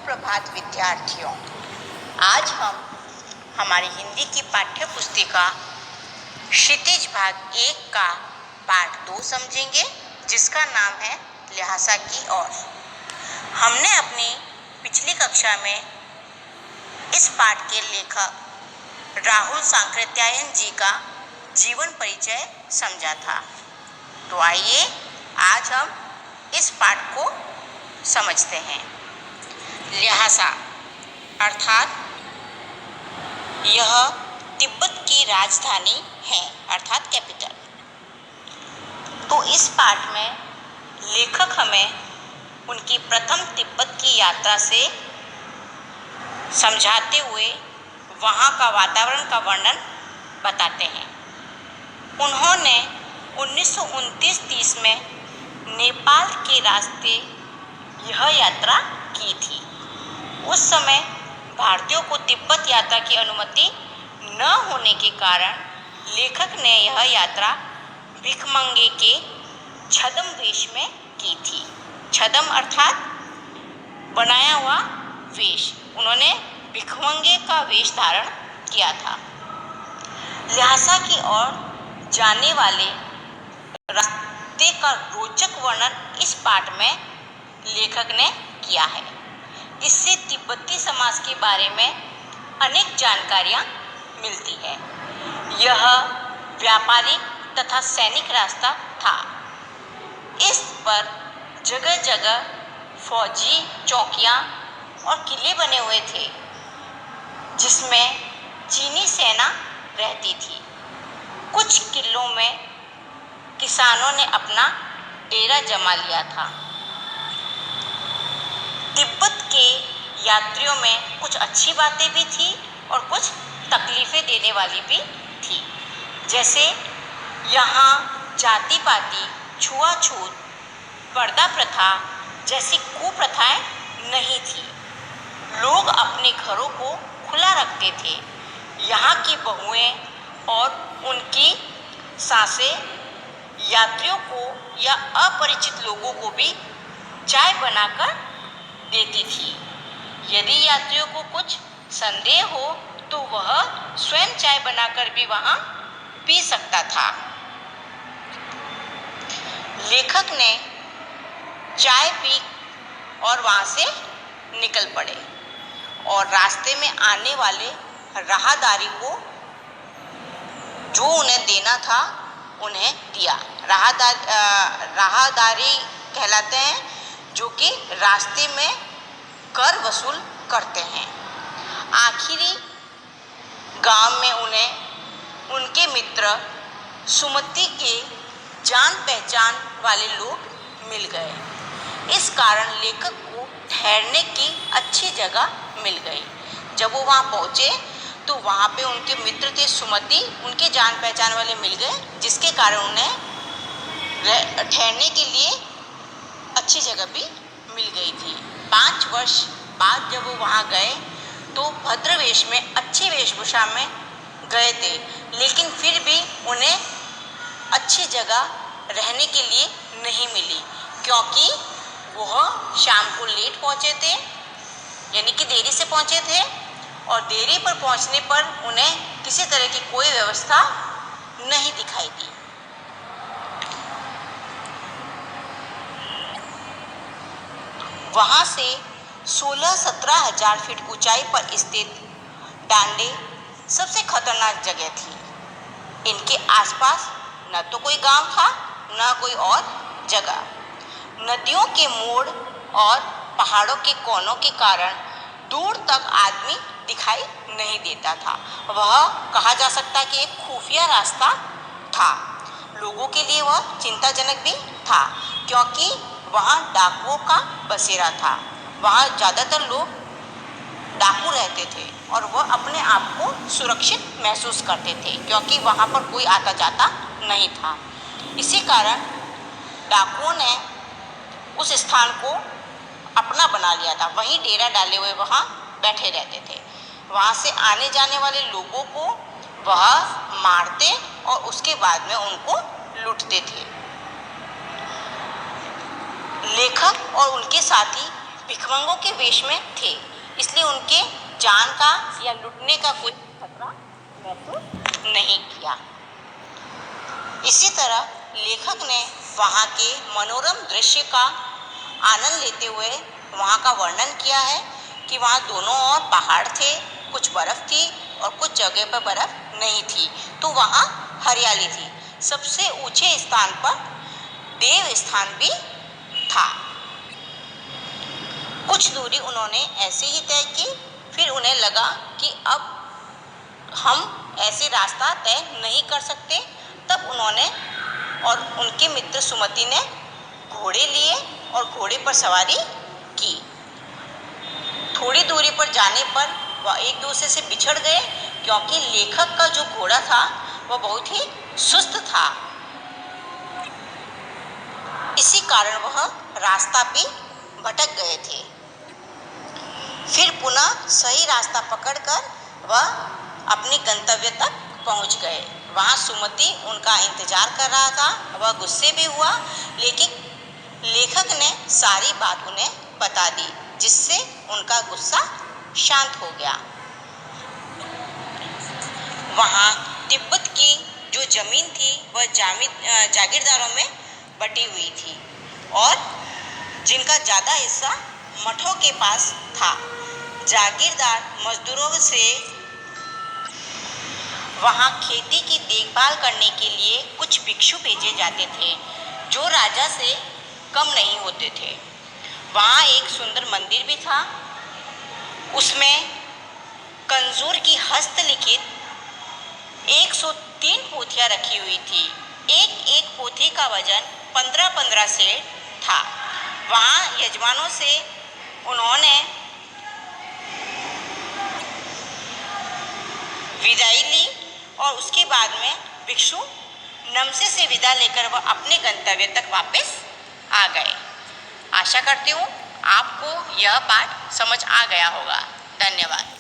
सुप्रभात विद्यार्थियों। आज हम हमारी हिंदी की पाठ्य पुस्तिका क्षितिज भाग 1 का पाठ 2 समझेंगे, जिसका नाम है ल्हासा की ओर। हमने अपनी पिछली कक्षा में इस पाठ के लेखक राहुल सांकृत्यायन जी का जीवन परिचय समझा था। तो आइए आज हम इस पाठ को समझते हैं। ल्हासा अर्थात यह तिब्बत की राजधानी है, अर्थात कैपिटल। तो इस पाठ में लेखक हमें उनकी प्रथम तिब्बत की यात्रा से समझाते हुए वहाँ का वातावरण का वर्णन बताते हैं। उन्होंने 1929-30 में नेपाल के रास्ते यह यात्रा की थी। उस समय भारतीयों को तिब्बत यात्रा की अनुमति न होने के कारण लेखक ने यह यात्रा भिखमंगे के छद्म वेश में की थी। छद्म अर्थात बनाया हुआ वेश। उन्होंने भिखमंगे का वेश धारण किया था। ल्हासा की ओर जाने वाले रास्ते का रोचक वर्णन इस पाठ में लेखक ने किया है। इससे तिब्बती समाज के बारे में अनेक जानकारियाँ मिलती है। यह व्यापारिक तथा सैनिक रास्ता था। इस पर जगह जगह फौजी चौकियाँ और किले बने हुए थे, जिसमें चीनी सेना रहती थी। कुछ किलों में किसानों ने अपना डेरा जमा लिया था। तिब्बत के यात्रियों में कुछ अच्छी बातें भी थी और कुछ तकलीफ़ें देने वाली भी थी। जैसे यहाँ जाति पाति, छुआछूत, पर्दा प्रथा जैसी कुप्रथाएं नहीं थी। लोग अपने घरों को खुला रखते थे। यहाँ की बहुएं और उनकी सासें यात्रियों को या अपरिचित लोगों को भी चाय बनाकर देती थी। यदि यात्रियों को कुछ संदेह हो तो वह स्वयं चाय बनाकर भी वहाँ पी सकता था। लेखक ने चाय पी और वहाँ से निकल पड़े और रास्ते में आने वाले राहदारी को जो उन्हें देना था उन्हें दिया। राहदारी कहलाते हैं जो कि रास्ते में कर वसूल करते हैं। आखिरी गांव में उन्हें उनके मित्र सुमति के जान पहचान वाले लोग मिल गए। इस कारण लेखक को ठहरने की अच्छी जगह मिल गई। जब वो वहाँ पहुँचे तो वहाँ पे उनके मित्र थे सुमति, उनके जान पहचान वाले मिल गए, जिसके कारण उन्हें ठहरने के लिए अच्छी जगह भी मिल गई थी। 5 वर्ष बाद जब वो वहाँ गए तो भद्र वेश में, अच्छी वेशभूषा में गए थे, लेकिन फिर भी उन्हें अच्छी जगह रहने के लिए नहीं मिली, क्योंकि वह शाम को लेट पहुँचे थे, यानी कि देरी से पहुँचे थे और देरी पर पहुँचने पर उन्हें किसी तरह की कोई व्यवस्था नहीं दिखाई दी। वहाँ से 16-17 हजार फीट ऊंचाई पर स्थित डांडे सबसे खतरनाक जगह थी। इनके आसपास न तो कोई गांव था न कोई और जगह। नदियों के मोड़ और पहाड़ों के कोनों के कारण दूर तक आदमी दिखाई नहीं देता था। वह कहा जा सकता है कि एक खुफिया रास्ता था। लोगों के लिए वह चिंताजनक भी था, क्योंकि वहाँ डाकुओं का बसेरा था। वहाँ ज़्यादातर लोग डाकू रहते थे और वह अपने आप को सुरक्षित महसूस करते थे, क्योंकि वहाँ पर कोई आता जाता नहीं था। इसी कारण डाकुओं ने उस स्थान को अपना बना लिया था। वहीं डेरा डाले हुए वहाँ बैठे रहते थे। वहाँ से आने जाने वाले लोगों को वह मारते और उसके बाद में उनको लूटते थे। लेखक और उनके साथी भिखमंगों के वेश में थे, इसलिए उनके जान का या लुटने का कोई खतरा महसूस नहीं किया। इसी तरह लेखक ने वहाँ के मनोरम दृश्य का आनंद लेते हुए वहाँ का वर्णन किया है कि वहाँ दोनों ओर पहाड़ थे, कुछ बर्फ थी और कुछ जगह पर बर्फ नहीं थी, तो वहाँ हरियाली थी। सबसे ऊंचे स्थान पर देव स्थान भी था। कुछ दूरी उन्होंने ऐसे ही तय की, फिर उन्हें लगा कि अब हम ऐसे रास्ता तय नहीं कर सकते। तब उन्होंने और उनके मित्र सुमति ने घोड़े लिए और घोड़े पर सवारी की। थोड़ी दूरी पर जाने पर वह एक दूसरे से बिछड़ गए, क्योंकि लेखक का जो घोड़ा था वह बहुत ही सुस्त था। इसी कारण वह रास्ता भी भटक गए थे। फिर पुनः सही रास्ता पकड़कर वह अपने गंतव्य तक पहुंच गए। वहाँ सुमति उनका इंतजार कर रहा था। वह गुस्से भी हुआ, लेकिन लेखक ने सारी बात उन्हें बता दी, जिससे उनका गुस्सा शांत हो गया। वहाँ तिब्बत की जो जमीन थी वह जागीरदारों में बटी हुई थी और जिनका ज़्यादा हिस्सा मठों के पास था। जागीरदार मजदूरों से वहाँ खेती की देखभाल करने के लिए कुछ भिक्षु भेजे जाते थे, जो राजा से कम नहीं होते थे। वहाँ एक सुंदर मंदिर भी था। उसमें कंजूर की हस्तलिखित 103 पोथियाँ रखी हुई थी। एक एक पोथी का वजन 15-15 सेर था। वहाँ यजमानों से उन्होंने विदाई ली और उसके बाद में भिक्षु नमसे से विदा लेकर वह अपने गंतव्य तक वापस आ गए। आशा करती हूँ आपको यह पाठ समझ आ गया होगा। धन्यवाद।